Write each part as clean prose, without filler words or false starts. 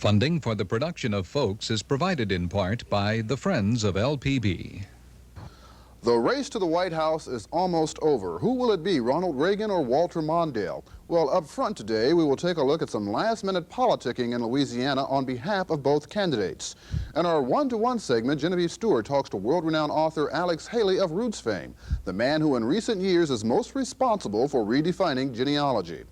Funding for the production of Folks is provided in part by the Friends of LPB. The race to the White House is almost over. Who will it be, Ronald Reagan or Walter Mondale? Well, up front today, we will take a look at some last-minute politicking in Louisiana on behalf of both candidates. In our one-to-one segment, Genevieve Stewart talks to world-renowned author Alex Haley of Roots fame, the man who in recent years is most responsible for redefining genealogy.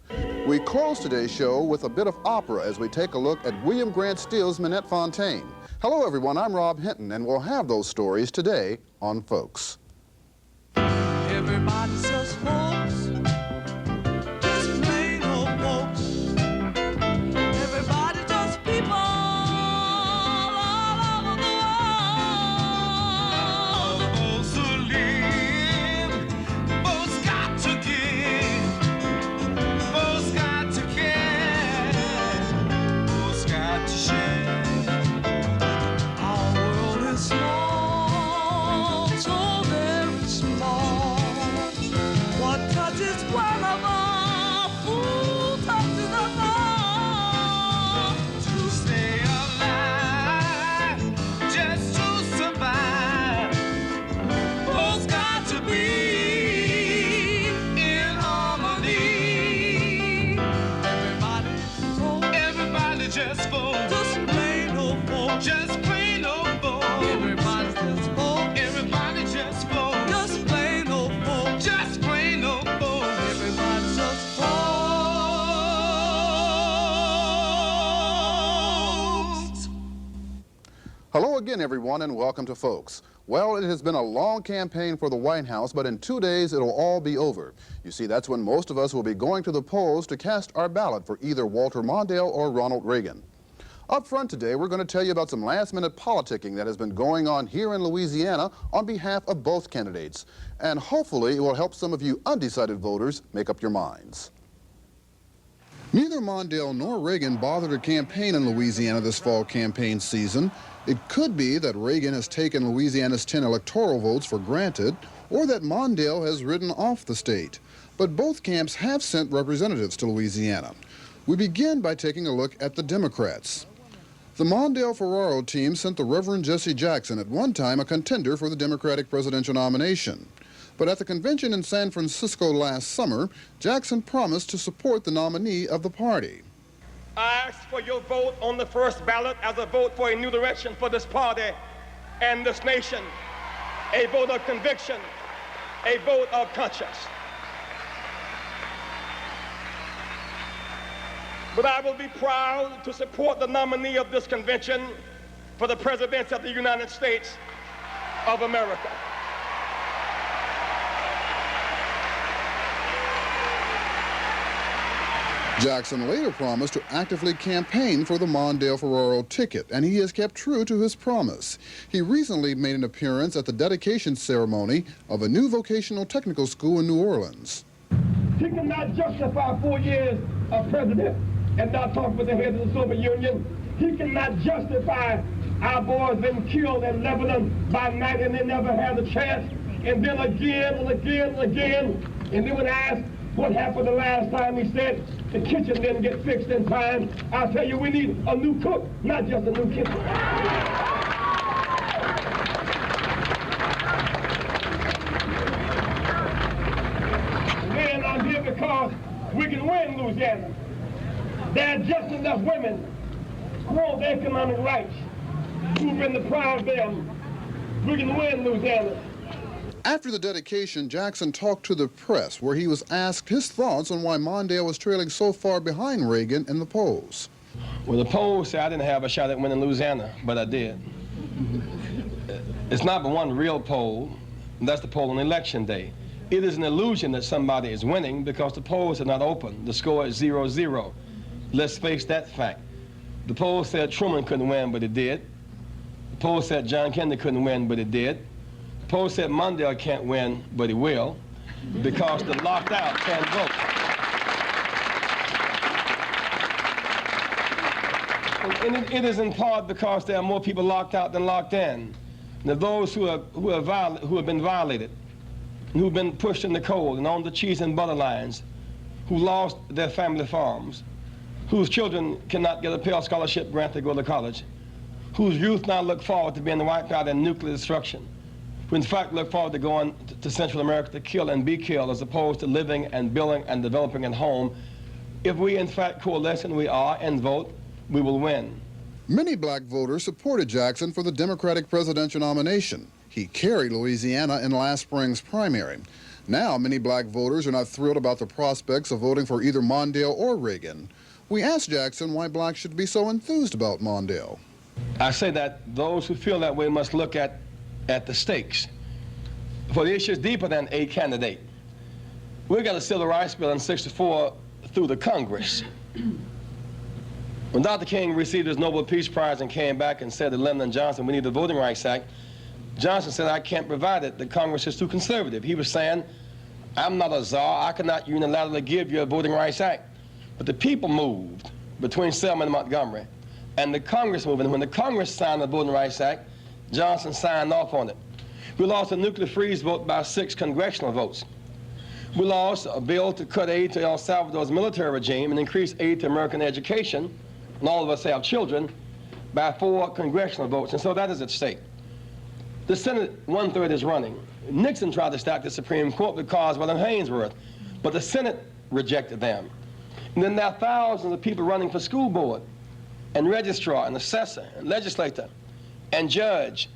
We close today's show with a bit of opera as we take a look at William Grant Still's Minette Fontaine. Hello, everyone. I'm Rob Hinton, and we'll have those stories today on Folks. Everybody says folks, just plain old folks. Everybody just people all over the world. Folks who live, folks got to give, folks got to care, folks got to share. Our world is small, so very small. What touches one of us, who touches us all? To stay alive, just to survive, folks got to be in harmony. Everybody just folks, just plain old folks, just plain old folks. Everybody's just folks, everybody just folks, just plain old folks, just plain old folks. Everybody's just folks. Hello again, everyone, and welcome to Folks. Well, it has been a long campaign for the White House, but in 2 days it'll all be over. You see, that's when most of us will be going to the polls to cast our ballot for either Walter Mondale or Ronald Reagan. Up front today, we're going to tell you about some last-minute politicking that has been going on here in Louisiana on behalf of both candidates. And hopefully it will help some of you undecided voters make up your minds. Neither Mondale nor Reagan bothered to campaign in Louisiana this fall campaign season. It could be that Reagan has taken Louisiana's 10 electoral votes for granted, or that Mondale has ridden off the state. But both camps have sent representatives to Louisiana. We begin by taking a look at the Democrats. The Mondale-Ferraro team sent the Reverend Jesse Jackson, at one time a contender for the Democratic presidential nomination. But at the convention in San Francisco last summer, Jackson promised to support the nominee of the party. I ask for your vote on the first ballot as a vote for a new direction for this party and this nation, a vote of conviction, a vote of conscience. But I will be proud to support the nominee of this convention for the presidency of the United States of America. Jackson later promised to actively campaign for the Mondale-Ferraro ticket, and he has kept true to his promise. He recently made an appearance at the dedication ceremony of a new vocational technical school in New Orleans. He cannot justify 4 years of president and not talk with the head of the Soviet Union. He cannot justify our boys being killed in Lebanon by night and they never had a chance. And then again and again and again. And then when I asked what happened the last time, he said the kitchen didn't get fixed in time. I tell you, we need a new cook, not just a new kitchen. And I'm here because we can win Louisiana. There are just enough women who want economic rights, who've been deprived of them. We can win Louisiana. After the dedication, Jackson talked to the press, where he was asked his thoughts on why Mondale was trailing so far behind Reagan in the polls. Well, the polls say I didn't have a shot at winning Louisiana, but I did. It's not but one real poll, and that's the poll on election day. It is an illusion that somebody is winning because the polls are not open. The score is 0-0. Let's face that fact. The poll said Truman couldn't win, but it did. The poll said John Kennedy couldn't win, but it did. The poll said Mondale can't win, but he will, because the locked out can't vote. And it is in part because there are more people locked out than locked in. Now, those who have been violated, who've been pushed in the cold and on the cheese and butter lines, who lost their family farms, whose children cannot get a Pell Scholarship grant to go to college, whose youth now look forward to being wiped out in nuclear destruction, who in fact look forward to going to Central America to kill and be killed as opposed to living and building and developing at home. If we in fact coalesce, and we are, and vote, we will win. Many black voters supported Jackson for the Democratic presidential nomination. He carried Louisiana in last spring's primary. Now, many black voters are not thrilled about the prospects of voting for either Mondale or Reagan. We asked Jackson why blacks should be so enthused about Mondale. I say that those who feel that way must look at the stakes. For the issue is deeper than a candidate. We got a civil rights bill in '64 through the Congress. When Dr. King received his Nobel Peace Prize and came back and said to Lyndon Johnson, we need the Voting Rights Act, Johnson said, I can't provide it. The Congress is too conservative. He was saying, I'm not a czar. I cannot unilaterally give you a Voting Rights Act. But the people moved between Selma and Montgomery, and the Congress moved. And when the Congress signed the Voting Rights Act, Johnson signed off on it. We lost a nuclear freeze vote by 6 congressional votes. We lost a bill to cut aid to El Salvador's military regime and increase aid to American education, and all of us have children, by 4 congressional votes. And so that is at stake. The Senate 1/3 is running. Nixon tried to stack the Supreme Court because of Haynesworth, but the Senate rejected them. And then there are thousands of people running for school board, and registrar, and assessor, and legislator, and judge,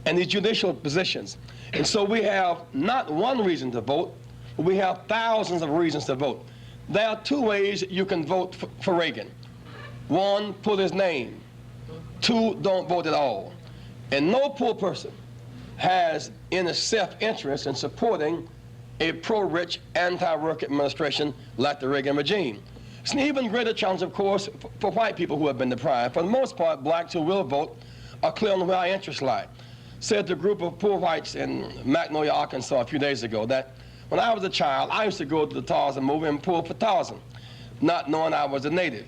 and these judicial positions. And so we have not one reason to vote, but we have thousands of reasons to vote. There are 2 ways you can vote for Reagan. 1, put his name. 2, don't vote at all. And no poor person has any self-interest in supporting a pro-rich, anti-work administration like the Reagan regime. It's an even greater challenge, of course, for white people who have been deprived. For the most part, blacks who will vote are clear on where our interests lie. Said to a group of poor whites in Magnolia, Arkansas a few days ago that when I was a child, I used to go to the Tarzan movie and pull for Tarzan, not knowing I was a native.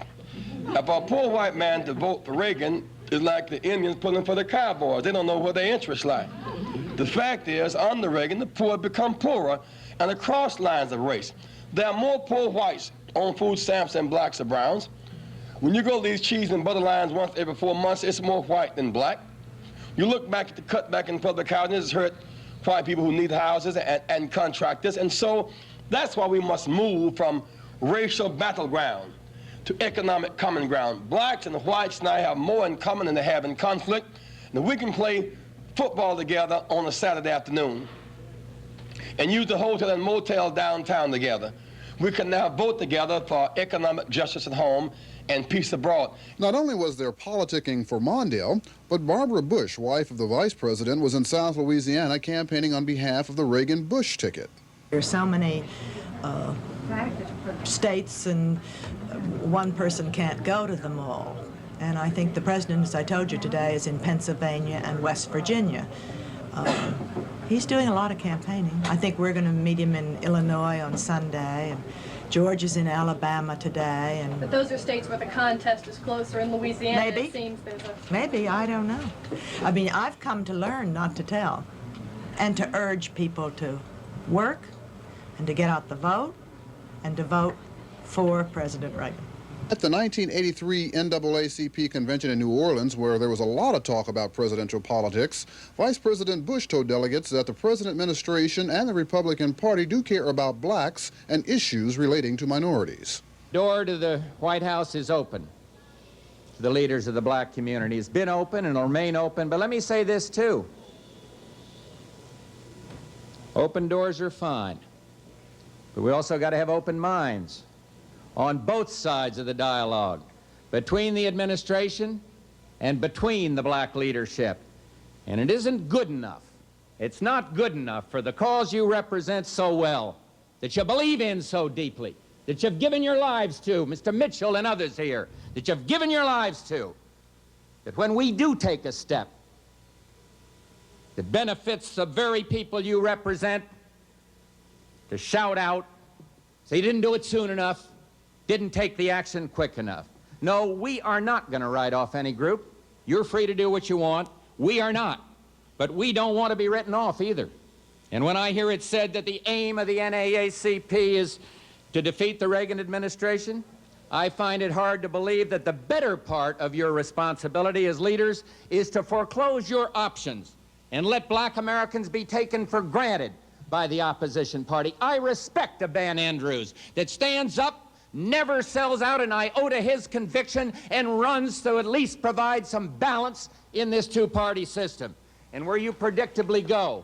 Now, for a poor white man to vote for Reagan is like the Indians pulling for the cowboys. They don't know where their interests lie. The fact is, under Reagan, the poor have become poorer and across lines of race. There are more poor whites on food stamps than blacks or browns. When you go to these cheese and butter lines once every 4 months, it's more white than black. You look back at the cutback in public housing, it's hurt white people who need houses and contractors. And so that's why we must move from racial battleground to economic common ground. Blacks and the whites now have more in common than they have in conflict. And we can play football together on a Saturday afternoon and use the hotel and motel downtown together. We can now vote together for economic justice at home and peace abroad. Not only was there politicking for Mondale, but Barbara Bush, wife of the vice president, was in South Louisiana campaigning on behalf of the Reagan-Bush ticket. There's so many states, and one person can't go to them all. And I think the president, as I told you today, is in Pennsylvania and West Virginia. He's doing a lot of campaigning. I think we're going to meet him in Illinois on Sunday, and George is in Alabama today. And but those are states where the contest is closer. In Louisiana, maybe. It seems there's a... Maybe, I don't know. I mean, I've come to learn, not to tell, and to urge people to work and to get out the vote and to vote for President Reagan. At the 1983 NAACP Convention in New Orleans, where there was a lot of talk about presidential politics, Vice President Bush told delegates that the President administration and the Republican Party do care about blacks and issues relating to minorities. Door to the White House is open to the leaders of the black community. It's been open and will remain open, but let me say this too. Open doors are fine, but we also got to have open minds on both sides of the dialogue, between the administration and between the black leadership. And it isn't good enough. It's not good enough for the cause you represent so well, that you believe in so deeply, that you've given your lives to, Mr. Mitchell and others here, that you've given your lives to, that when we do take a step that benefits the very people you represent, to shout out, say you didn't do it soon enough, didn't take the action quick enough. No, we are not going to write off any group. You're free to do what you want. We are not. But we don't want to be written off either. And when I hear it said that the aim of the NAACP is to defeat the Reagan administration, I find it hard to believe that the better part of your responsibility as leaders is to foreclose your options and let black Americans be taken for granted by the opposition party. I respect a Van Andrews that stands up, never sells out an iota his conviction, and runs to at least provide some balance in this two-party system. And where you predictably go,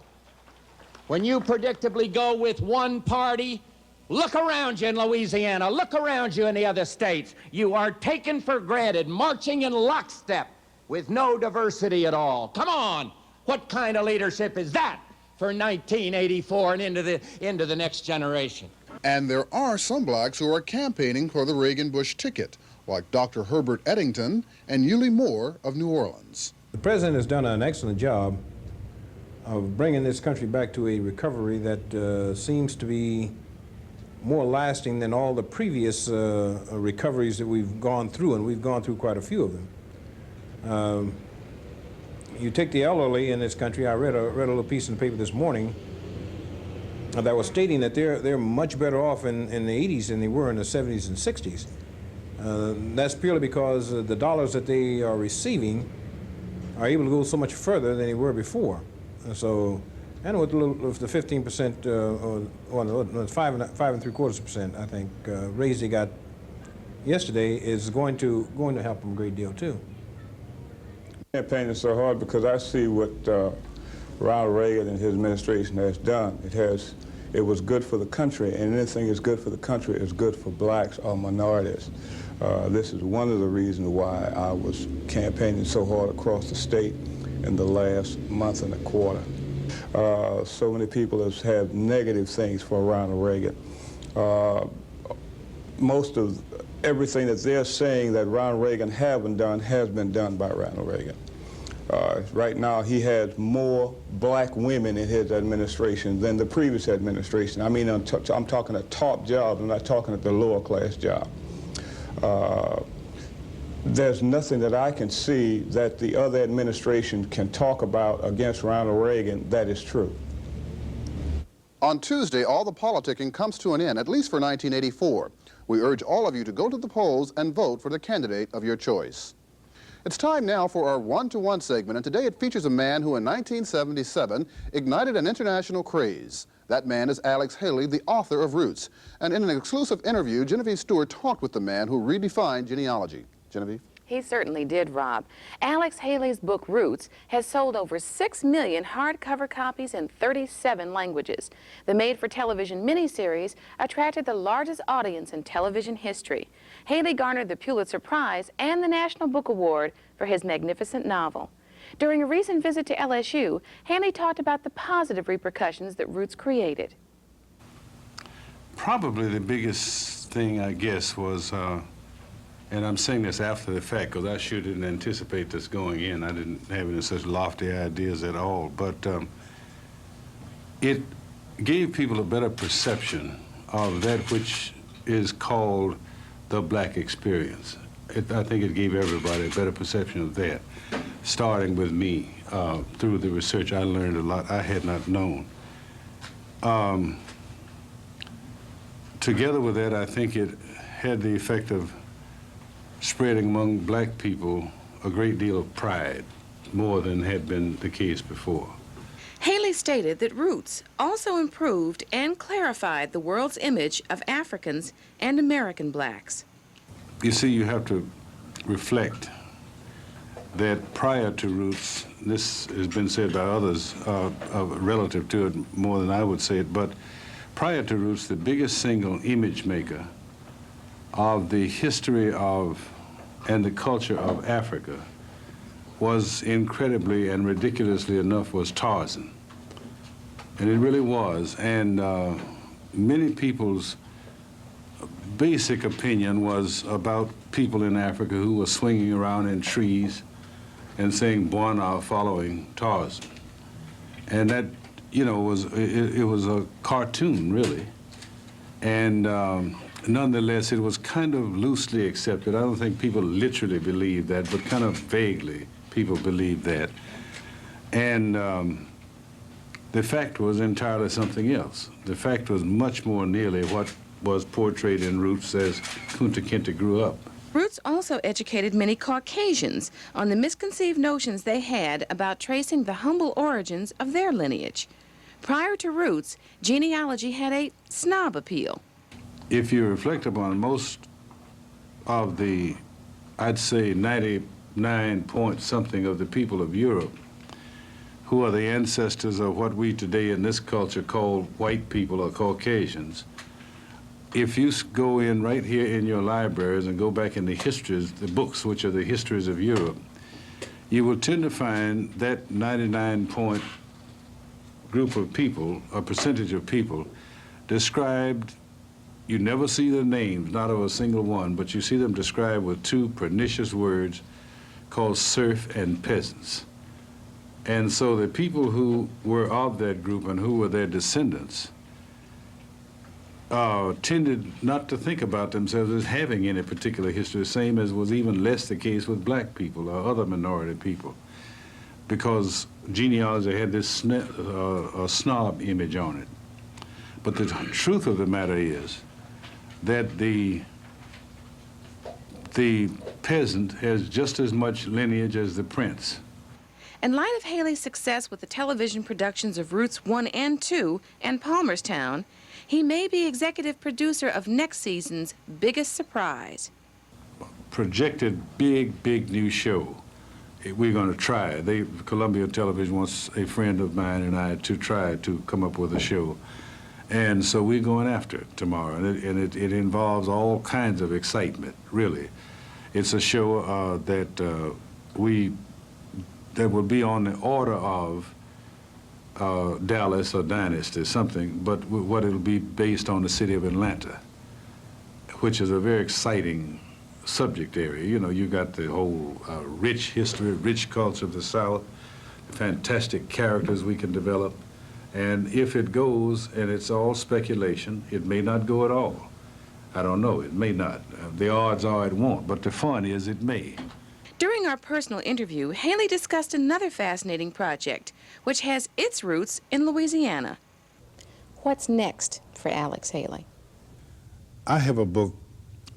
when you predictably go with one party, look around you in Louisiana, look around you in the other states. You are taken for granted, marching in lockstep with no diversity at all. Come on, what kind of leadership is that for 1984 and into the next generation? And there are some blacks who are campaigning for the Reagan-Bush ticket, like Dr. Herbert Eddington and Eulie Moore of New Orleans. The president has done an excellent job of bringing this country back to a recovery that seems to be more lasting than all the previous recoveries that we've gone through, and we've gone through quite a few of them. You take the elderly in this country. I read a little piece in the paper this morning that was stating that they're much better off in the 80s than they were in the 70s and 60s. That's purely because the dollars that they are receiving are able to go so much further than they were before. So, and with the 15% or 5.75%, I think, raise they got yesterday is going to help them a great deal too. Campaigning so hard because I see what Ronald Reagan and his administration has done. It was good for the country, and anything that's good for the country is good for blacks or minorities. This is one of the reasons why I was campaigning so hard across the state in the last month and a quarter. So many people have negative things for Ronald Reagan. Most of everything that they're saying that Ronald Reagan haven't done has been done by Ronald Reagan. Right now, he has more black women in his administration than the previous administration. I mean, I'm talking a top job, I'm not talking at the lower class job. There's nothing that I can see that the other administration can talk about against Ronald Reagan that is true. On Tuesday, all the politicking comes to an end, at least for 1984. We urge all of you to go to the polls and vote for the candidate of your choice. It's time now for our one-to-one segment, and today it features a man who in 1977 ignited an international craze. That man is Alex Haley, the author of Roots. And in an exclusive interview, Genevieve Stewart talked with the man who redefined genealogy. Genevieve? He certainly did, Rob. Alex Haley's book, Roots, has sold over 6 million hardcover copies in 37 languages. The made-for-television miniseries attracted the largest audience in television history. Haley garnered the Pulitzer Prize and the National Book Award for his magnificent novel. During a recent visit to LSU, Haley talked about the positive repercussions that Roots created. Probably the biggest thing, I guess, was and I'm saying this after the fact because I sure didn't anticipate this going in. I didn't have any such lofty ideas at all. But it gave people a better perception of that which is called the black experience. I think it gave everybody a better perception of that. Starting with me, through the research, I learned a lot I had not known. Together with that, I think it had the effect of spreading among black people a great deal of pride, more than had been the case before. Haley stated that Roots also improved and clarified the world's image of Africans and American blacks. You see, you have to reflect that prior to Roots, this has been said by others relative to it more than I would say it, but prior to Roots, the biggest single image maker of the history of and the culture of Africa was incredibly and ridiculously enough was Tarzan. And it really was. And many people's basic opinion was about people in Africa who were swinging around in trees and saying Bwana following Tarzan. And that, you know, it was a cartoon, really. And nonetheless, it was kind of loosely accepted. I don't think people literally believed that, but kind of vaguely people believed that. And the fact was entirely something else. The fact was much more nearly what was portrayed in Roots as Kunta Kinte grew up. Roots also educated many Caucasians on the misconceived notions they had about tracing the humble origins of their lineage. Prior to Roots, genealogy had a snob appeal. If you reflect upon most of the, I'd say 99 point something of the people of Europe, who are the ancestors of what we today in this culture call white people or Caucasians, if you go in right here in your libraries and go back in the histories, the books which are the histories of Europe, you will tend to find that 99 point group of people, or percentage of people, described, you never see their names, not of a single one, but you see them described with two pernicious words called serf and peasants. And so the people who were of that group and who were their descendants tended not to think about themselves as having any particular history, same as was even less the case with black people or other minority people, because genealogy had this snob image on it. But the truth of the matter is that the peasant has just as much lineage as the prince. In light of Haley's success with the television productions of Roots 1 and 2 and Palmerstown, he may be executive producer of next season's biggest surprise. Projected big new show. We're going to try it. Columbia Television wants a friend of mine and I to try to come up with a show. And so we're going after it tomorrow. And it involves all kinds of excitement, really. It's a show that will be on the order of Dallas or Dynasty, something, but what it'll be based on the city of Atlanta, which is a very exciting subject area. You know, you got the whole rich history, rich culture of the South, fantastic characters we can develop, and if it goes, and it's all speculation, it may not go at all. I don't know, it may not. The odds are it won't, but the fun is it may. During our personal interview, Haley discussed another fascinating project, which has its roots in Louisiana. What's next for Alex Haley? I have a book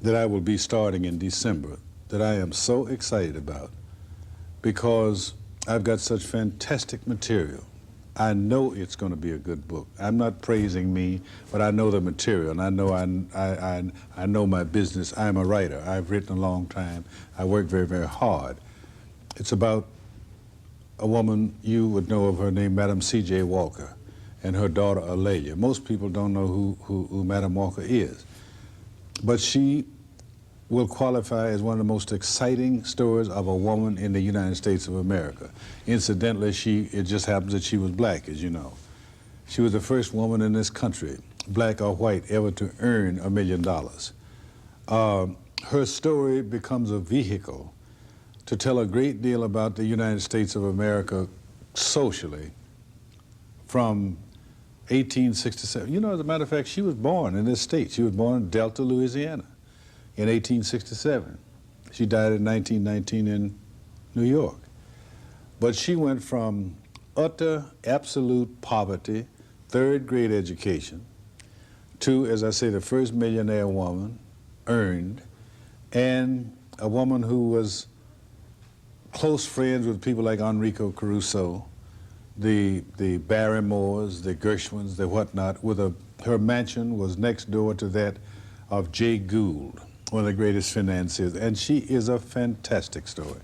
that I will be starting in December that I am so excited about because I've got such fantastic material. I know it's going to be a good book. I'm not praising me, but I know the material, and I know my business. I'm a writer. I've written a long time. I work very hard. It's about a woman, you would know of her name, Madam C.J. Walker, and her daughter, Alelia. Most people don't know who Madam Walker is, but she will qualify as one of the most exciting stories of a woman in the United States of America. Incidentally, it just happens that she was black, as you know. She was the first woman in this country, black or white, ever to earn $1 million. Her story becomes a vehicle to tell a great deal about the United States of America socially from 1867. You know, as a matter of fact, she was born in this state. She was born in Delta, Louisiana in 1867. She died in 1919 in New York. But she went from utter, absolute poverty, third grade education, to, as I say, the first millionaire woman earned, and a woman who was close friends with people like Enrico Caruso, the Barrymores, the Gershwins, the whatnot, her mansion was next door to that of Jay Gould, one of the greatest financiers, and she is a fantastic story.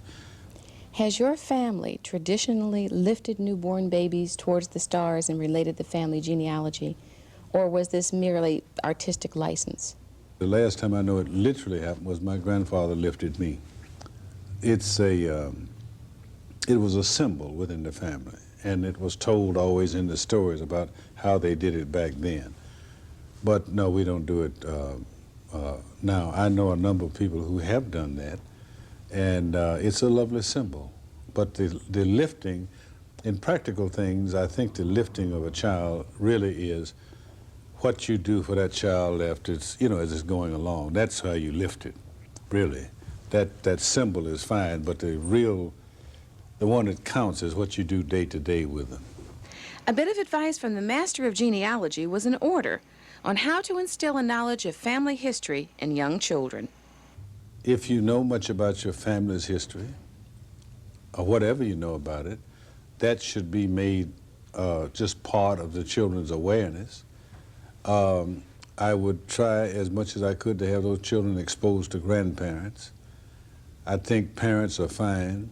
Has your family traditionally lifted newborn babies towards the stars and related the family genealogy, or was this merely artistic license? The last time I know it literally happened was my grandfather lifted me. It was a symbol within the family, and it was told always in the stories about how they did it back then. But no, we don't do it now. I know a number of people who have done that, and it's a lovely symbol. But the lifting, in practical things, I think the lifting of a child really is what you do for that child after it's, you know, as it's going along. That's how you lift it, really. That symbol is fine, but the one that counts is what you do day to day with them. A bit of advice from the master of genealogy was in order. on how to instill a knowledge of family history in young children. If you know much about your family's history, or whatever you know about it, that should be made just part of the children's awareness. I would try as much as I could to have those children exposed to grandparents. I think parents are fine.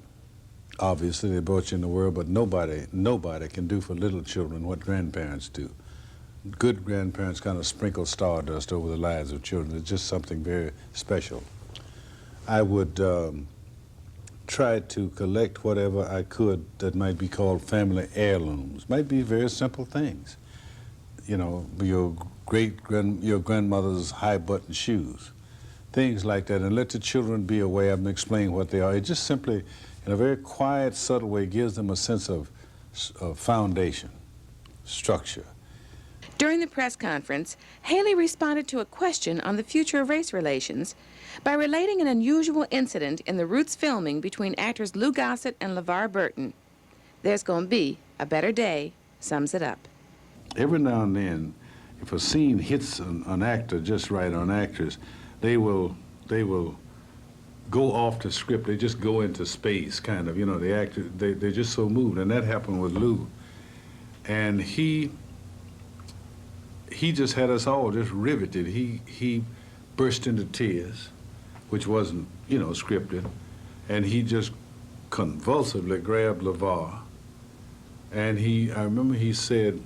Obviously, they brought you in the world, but nobody can do for little children what grandparents do. Good grandparents kind of sprinkle stardust over the lives of children. It's just something very special. I would try to collect whatever I could that might be called family heirlooms. Might be very simple things. You know, your grandmother's high-button shoes, things like that, and let the children be aware of them, explain what they are. It just simply, in a very quiet, subtle way, gives them a sense of foundation, structure. During the press conference, Haley responded to a question on the future of race relations by relating an unusual incident in the Roots filming between actors Lou Gossett and LeVar Burton. There's Gonna Be a Better Day sums it up. Every now and then, if a scene hits an actor just right, on actors, they will go off the script. They just go into space, kind of. You know, the actor, they're just so moved, and that happened with Lou. And he just had us all just riveted. He burst into tears, which wasn't, you know, scripted, and he just convulsively grabbed LeVar, and I remember he said,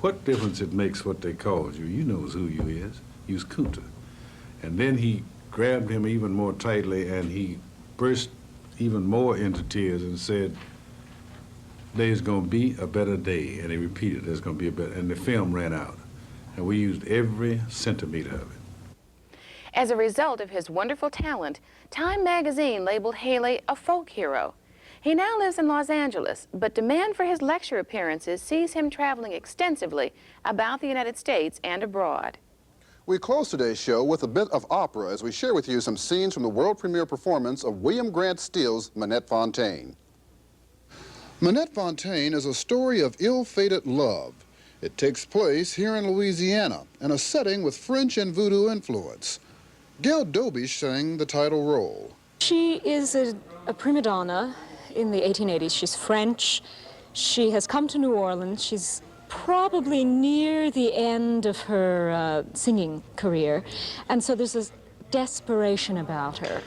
"What difference it makes what they called you? You knows who you is. You's Kunta." And then he grabbed him even more tightly, and he burst even more into tears and said, "There's gonna be a better day." And he repeated, "There's gonna be a better," and the film ran out. And we used every centimeter of it. As a result of his wonderful talent, Time magazine labeled Haley a folk hero. He now lives in Los Angeles, but demand for his lecture appearances sees him traveling extensively about the United States and abroad. We close today's show with a bit of opera as we share with you some scenes from the world premiere performance of William Grant Still's Minette Fontaine. Minette Fontaine is a story of ill-fated love. It takes place here in Louisiana in a setting with French and voodoo influence. Gail Dobish sang the title role. She is a prima donna in the 1880s. She's French. She has come to New Orleans. She's probably near the end of her singing career. And so there's this desperation about her.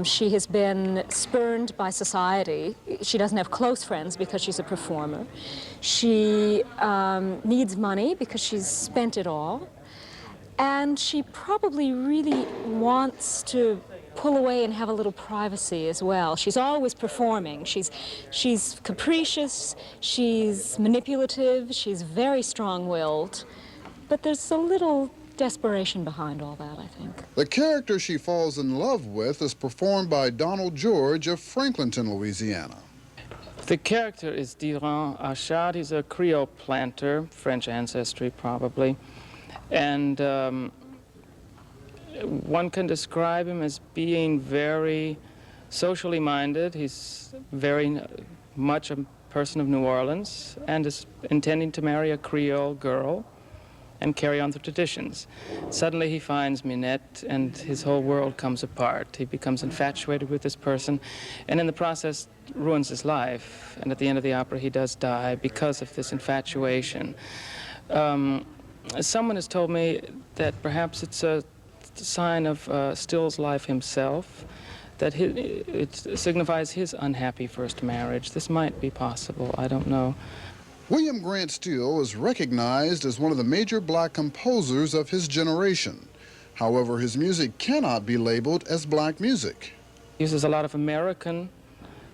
She has been spurned by society. She doesn't have close friends because she's a performer. She needs money because she's spent it all. And she probably really wants to pull away and have a little privacy as well. She's always performing. She's capricious, she's manipulative, she's very strong-willed, but there's a little desperation behind all that, I think. The character she falls in love with is performed by Donald George of Franklinton, Louisiana. The character is Durand Achard. He's a Creole planter, French ancestry probably. And one can describe him as being very socially minded. He's very much a person of New Orleans and is intending to marry a Creole girl and carry on the traditions. Suddenly he finds Minette and his whole world comes apart. He becomes infatuated with this person and in the process ruins his life. And at the end of the opera he does die because of this infatuation. Someone has told me that perhaps it's a sign of Still's life himself, that it signifies his unhappy first marriage. This might be possible, I don't know. William Grant Still is recognized as one of the major black composers of his generation. However, his music cannot be labeled as black music. He uses a lot of American,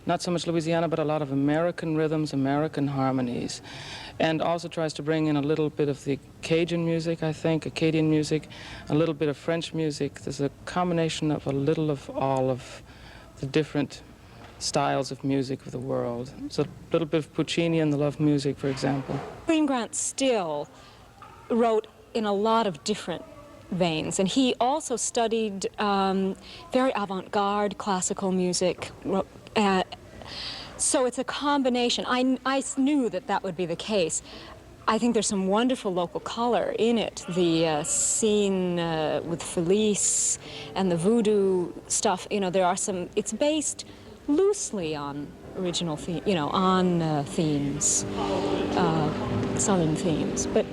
not so much Louisiana, but a lot of American rhythms, American harmonies, and also tries to bring in a little bit of the Cajun music, I think, Acadian music, a little bit of French music. There's a combination of a little of all of the different styles of music of the world. There's a little bit of Puccini in the love music, for example. William Grant Still wrote in a lot of different veins, and he also studied very avant-garde classical music. So it's a combination. I knew that that would be the case. I think there's some wonderful local color in it. The scene with Felice and the voodoo stuff, you know, there are some, it's based loosely on original themes, Southern themes. But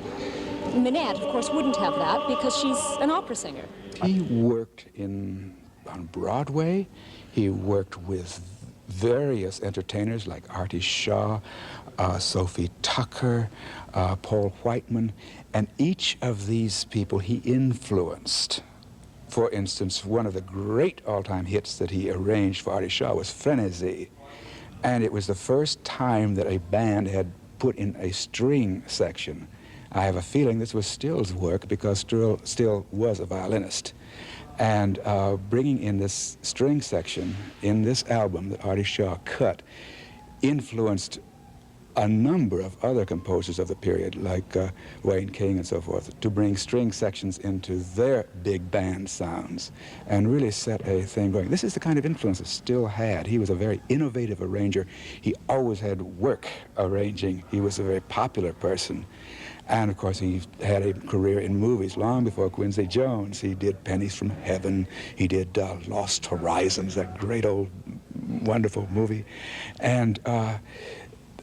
Minette, of course, wouldn't have that because she's an opera singer. He worked on Broadway. He worked with various entertainers like Artie Shaw, Sophie Tucker, Paul Whiteman, and each of these people he influenced. For instance, one of the great all-time hits that he arranged for Artie Shaw was Frenzy, and it was the first time that a band had put in a string section. I have a feeling this was Still's work because Still was a violinist. And bringing in this string section in this album that Artie Shaw cut influenced a number of other composers of the period, like Wayne King and so forth, to bring string sections into their big band sounds and really set a thing going. This is the kind of influence that Still had. He was a very innovative arranger. He always had work arranging. He was a very popular person. And, of course, he had a career in movies long before Quincy Jones. He did Pennies from Heaven. He did Lost Horizons, that great old, wonderful movie. And,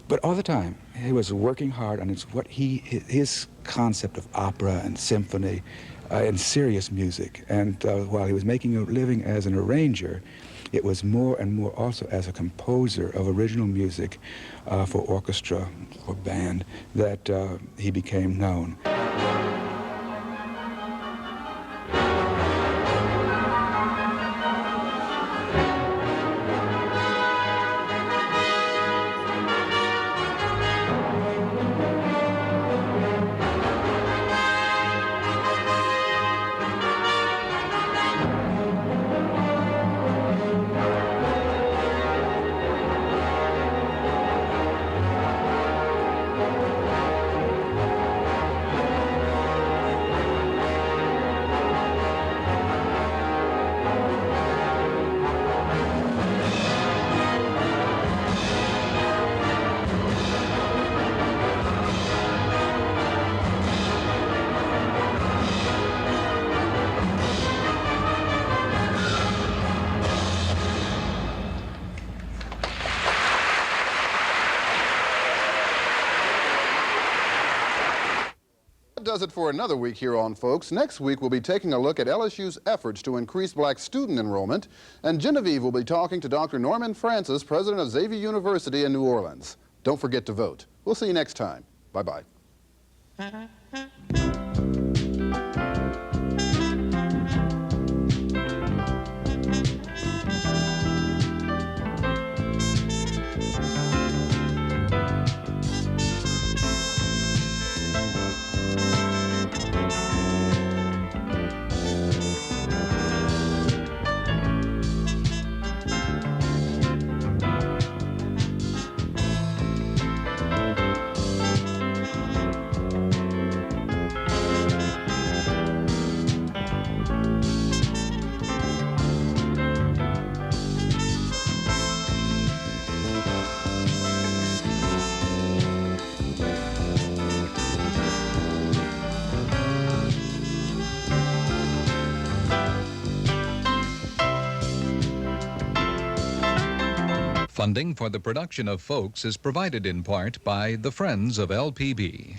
but all the time, he was working hard on his concept of opera and symphony and serious music. And while he was making a living as an arranger, it was more and more also as a composer of original music for orchestra or band that he became known. Does it for another week here on Folks. Next week we'll be taking a look at LSU's efforts to increase black student enrollment, and Genevieve will be talking to Dr. Norman Francis, president of Xavier University in New Orleans. Don't forget to vote. We'll see you next time. Bye-bye. Funding for the production of Folks is provided in part by the Friends of LPB.